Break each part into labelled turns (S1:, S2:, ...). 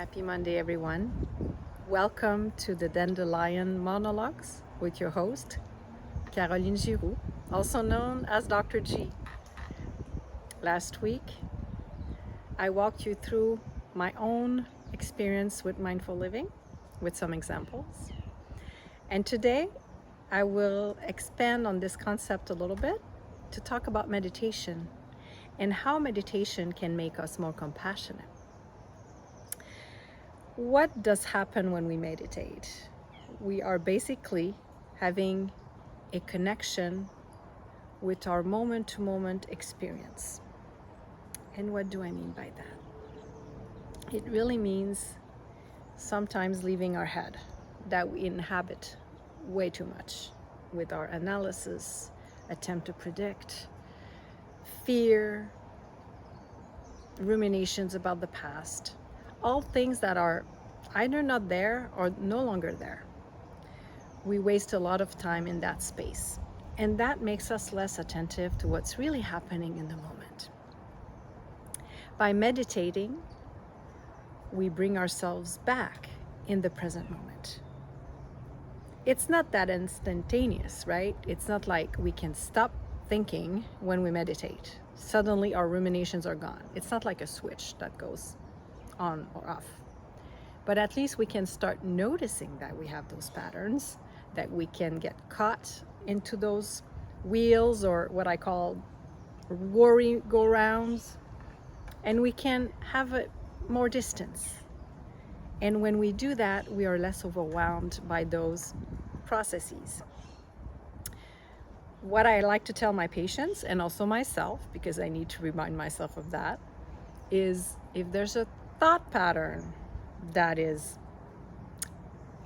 S1: Happy Monday, everyone. Welcome to the Dandelion Monologues with your host, Caroline Giroux, also known as Dr. G. Last week, I walked you through my own experience with mindful living with some examples. And today, I will expand on this concept a little bit to talk about meditation and how meditation can make us more compassionate. What does happen when we meditate? We are basically having a connection with our moment-to-moment experience. And what do I mean by that? It really means sometimes leaving our head that we inhabit way too much with our analysis, attempt to predict, fear, ruminations about the past, all things that are either not there or no longer there. We waste a lot of time in that space, and that makes us less attentive to what's really happening in the moment. By meditating, we bring ourselves back in the present moment. It's not that instantaneous, right? It's not like we can stop thinking when we meditate. Suddenly our ruminations are gone. It's not like a switch that goes on or off. But at least we can start noticing that we have those patterns, that we can get caught into those wheels, or what I call worry go-rounds, and we can have more distance. And when we do that, we are less overwhelmed by those processes. What I like to tell my patients, and also myself, because I need to remind myself of that, is if there's a thought pattern that is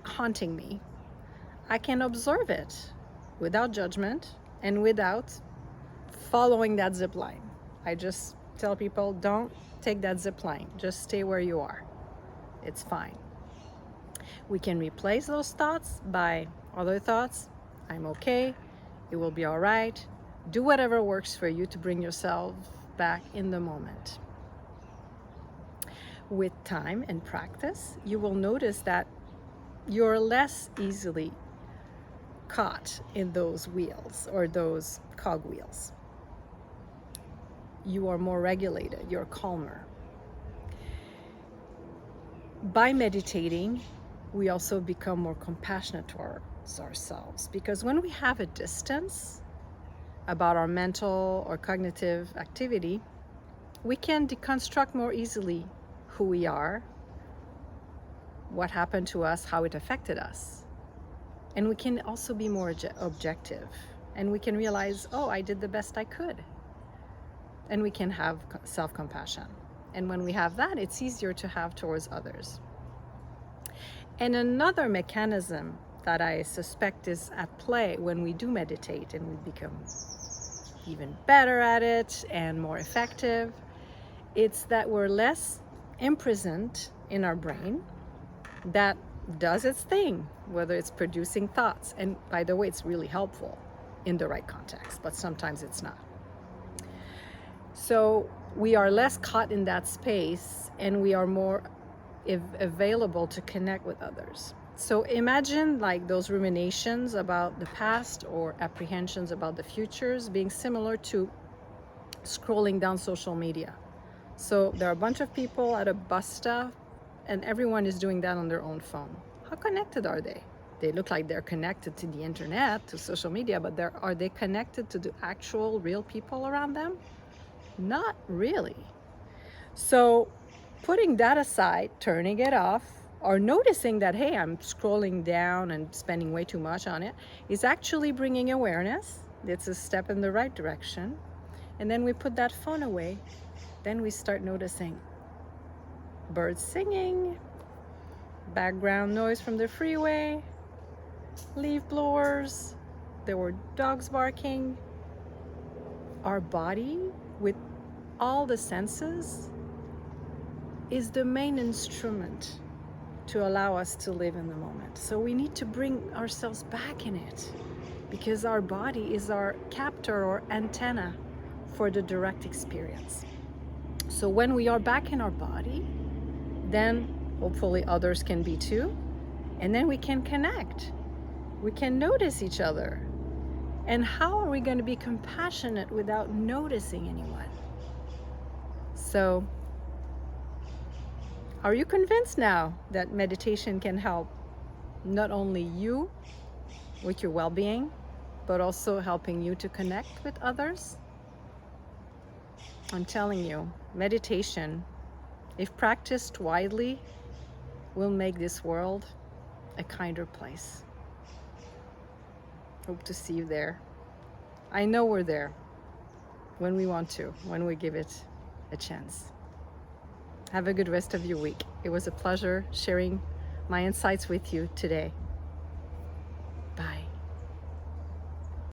S1: haunting me, I can observe it without judgment and without following that zip line. I just tell people, don't take that zip line, just stay where you are. It's fine. We can replace those thoughts by other thoughts. I'm okay, it will be all right. Do whatever works for you to bring yourself back in the moment. With time and practice, you will notice that you're less easily caught in those wheels or those cogwheels. You are more regulated, you're calmer. By meditating, we also become more compassionate towards ourselves, because when we have a distance about our mental or cognitive activity, we can deconstruct more easily who we are, what happened to us, how it affected us. And we can also be more objective, and we can realize, oh, I did the best I could. And we can have self-compassion. And when we have that, it's easier to have towards others. And another mechanism that I suspect is at play when we do meditate and we become even better at it and more effective, it's that we're less imprisoned in our brain that does its thing, whether it's producing thoughts. And by the way, it's really helpful in the right context, but sometimes it's not. So we are less caught in that space, and we are more available to connect with others. So imagine like those ruminations about the past or apprehensions about the futures being similar to scrolling down social media. So there are a bunch of people at a bus stop, and everyone is doing that on their own phone. How connected are they? They look like they're connected to the internet, to social media, but are they connected to the actual real people around them? Not really. So putting that aside, turning it off, or noticing that, hey, I'm scrolling down and spending way too much on it, is actually bringing awareness. It's a step in the right direction. And then we put that phone away. Then we start noticing birds singing, background noise from the freeway, leaf blowers, there were dogs barking. Our body, with all the senses, is the main instrument to allow us to live in the moment. So we need to bring ourselves back in it, because our body is our captor or antenna for the direct experience. So when we are back in our body, then Hopefully others can be too. And then we can connect. We can notice each other. And how are we going to be compassionate without noticing anyone? So, are you convinced now that meditation can help not only you with your well-being, but also helping you to connect with others? I'm telling you, meditation, if practiced widely, will make this world a kinder place. Hope to see you there. I know we're there when we want to, when we give it a chance. Have a good rest of your week. It was a pleasure sharing my insights with you today.